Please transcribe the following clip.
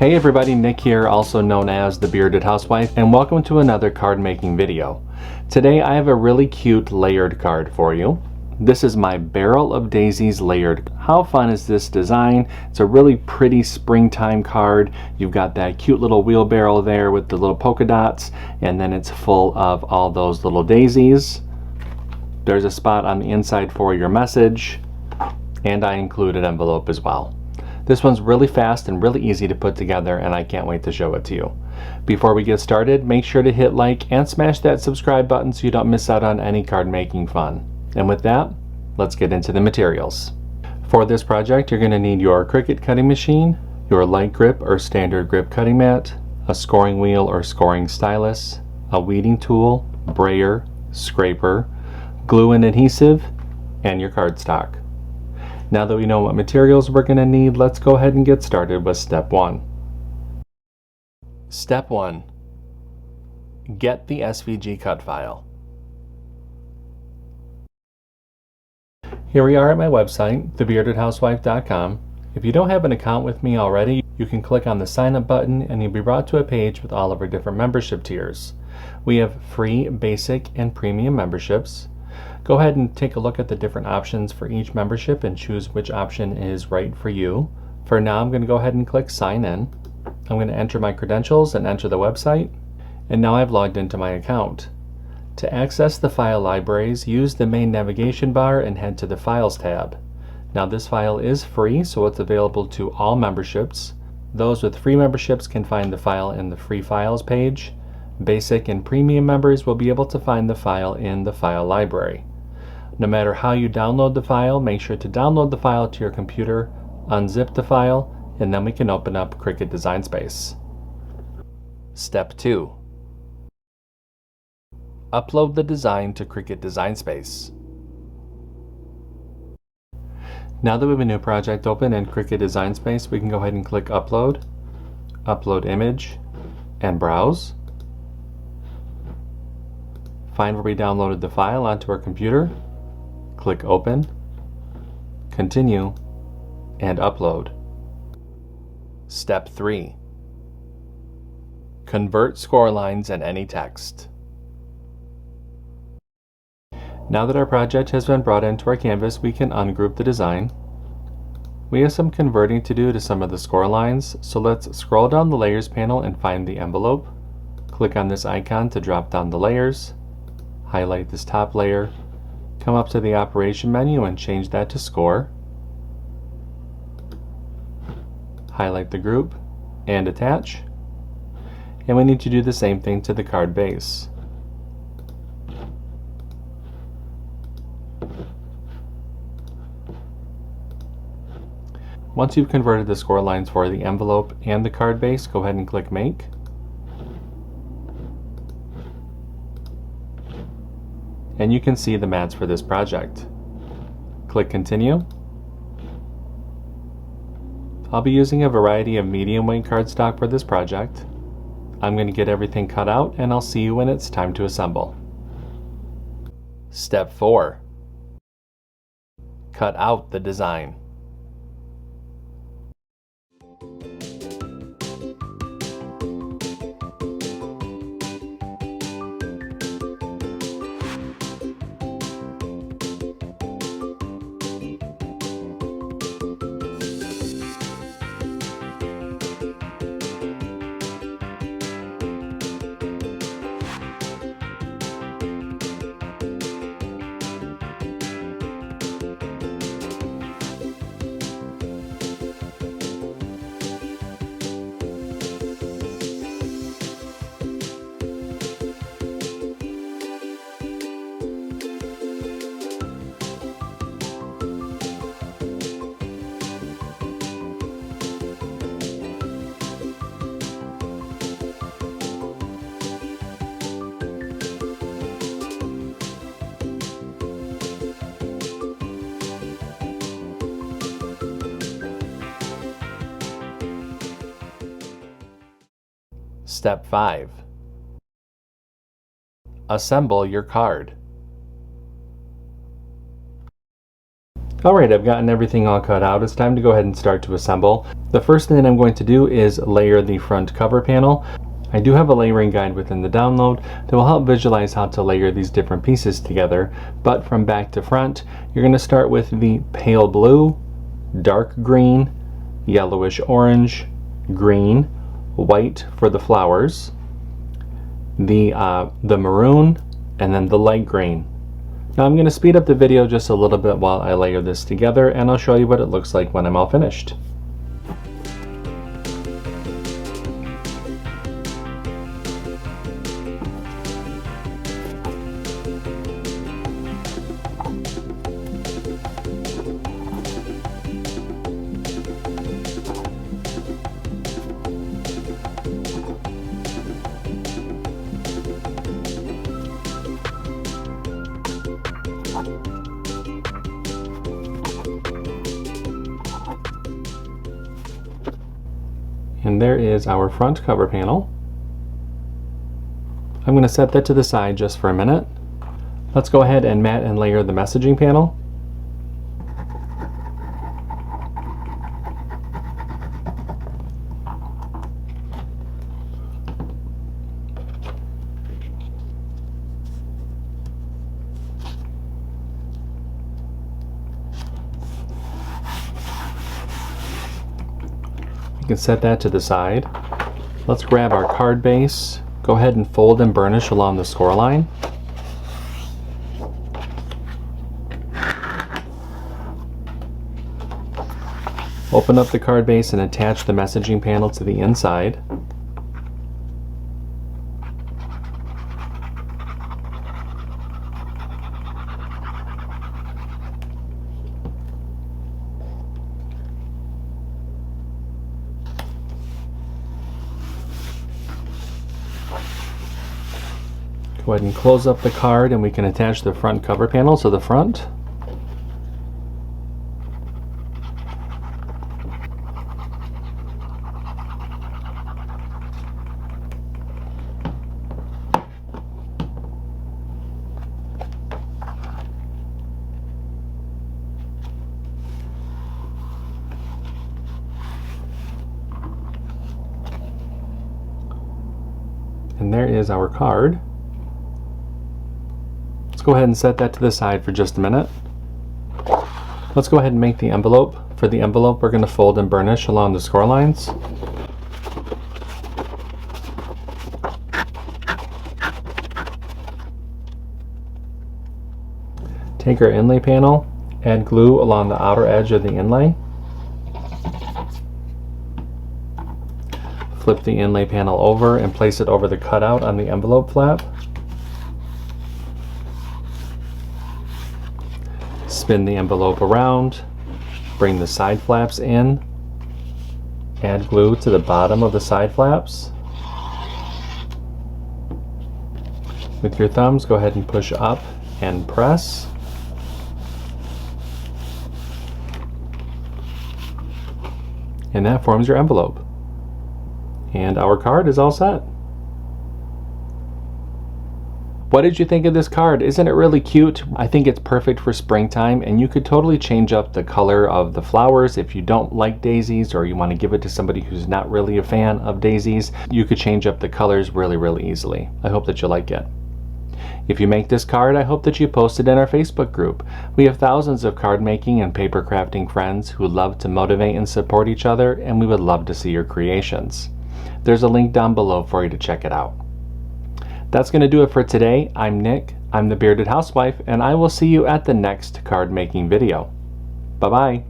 Hey everybody, Nick here, also known as the Bearded Housewife, and welcome to another card making video. Today I have a really cute layered card for you. This is my Barrel of Daisies Layered. How fun is this design? It's a really pretty springtime card. You've got that cute little wheelbarrow there with the little polka dots, and then it's full of all those little daisies. There's a spot on the inside for your message, and I included an envelope as well. This one's really fast and really easy to put together, and I can't wait to show it to you. Before we get started, make sure to hit like and smash that subscribe button so you don't miss out on any card making fun. And with that, let's get into the materials. For this project, you're going to need your CRICUT cutting machine, your light grip or standard grip cutting mat, a scoring wheel or scoring stylus, a weeding tool, brayer, scraper, glue and adhesive, and your cardstock. Now that we know what materials we're going to need, let's go ahead and get started with step 1. Step 1. Get the SVG cut file. Here we are at my website, thebeardedhousewifecom. If you don't have an account with me already, you can click on the sign up button and you'll be brought to a page with all of our different membership tiers. We have free, basic, and premium memberships. Go ahead and take a look at the different options for each membership and choose which option is right for you. For now, I'm going to go ahead and click sign in. I'm going to enter my credentials and enter the website. And now I've logged into my account. To access the file libraries, use the main navigation bar and head to the Files tab. Now this file is free, so it's available to all memberships. Those with free memberships can find the file in the Free Files page. Basic and premium members will be able to find the file in the file library. No matter how you download the file, make sure to download the file to your computer, unzip the file, and then we can open up CRICUT Design Space. Step 2. Upload the design to CRICUT Design Space. Now that we have a new project open in CRICUT Design Space, we can go ahead and click Upload, Upload Image, and Browse. Find where we downloaded the file onto our computer, click Open, Continue, and Upload. Step 3. Convert score lines and any text. Now that our project has been brought into our canvas, we can ungroup the design. We have some converting to do to some of the score lines, so let's scroll down the Layers panel and find the envelope. Click on this icon to drop down the layers. Highlight this top layer, come up to the operation menu and change that to score. Highlight the group and attach. And we need to do the same thing to the card base. Once you've converted the score lines for the envelope and the card base, go ahead and click Make. And you can see the mats for this project. Click Continue. I'll be using a variety of medium weight cardstock for this project. I'm going to get everything cut out and I'll see you when it's time to assemble. Step 4. Cut out the design. Step 5. Assemble your card. Alright, I've gotten everything all cut out. It's time to go ahead and start to assemble. The first thing that I'm going to do is layer the front cover panel. I do have a layering guide within the download that will help visualize how to layer these different pieces together, but from back to front, you're going to start with the pale blue, dark green, yellowish orange, green, white for the flowers, the maroon, and then the light green. Now I'm going to speed up the video just a little bit while I layer this together, and I'll show you what it looks like when I'm all finished. And there is our front cover panel. I'm going to set that to the side just for a minute. Let's go ahead and mat and layer the messaging panel. You can set that to the side. Let's grab our card base. Go ahead and fold and burnish along the score line. Open up the card base and attach the messaging panel to the inside. Go ahead and close up the card, and we can attach the front cover panel to the front. And there is our card. Go ahead and set that to the side for just a minute. Let's go ahead and make the envelope. For the envelope, we're going to fold and burnish along the score lines. Take our inlay panel, add glue along the outer edge of the inlay. Flip the inlay panel over and place it over the cutout on the envelope flap. Spin the envelope around, bring the side flaps in, add glue to the bottom of the side flaps. With your thumbs, go ahead and push up and press. And that forms your envelope. And our card is all set. What did you think of this card? Isn't it really cute? I think it's perfect for springtime, and you could totally change up the color of the flowers. If you don't like daisies, or you want to give it to somebody who's not really a fan of daisies, you could change up the colors really easily. I hope that you like it. If you make this card, I hope that you post it in our Facebook group. We have thousands of card making and paper crafting friends who love to motivate and support each other, and we would love to see your creations. There's a link down below for you to check it out. That's going to do it for today. I'm Nick, I'm the Bearded Housewife, and I will see you at the next card making video. Bye-bye.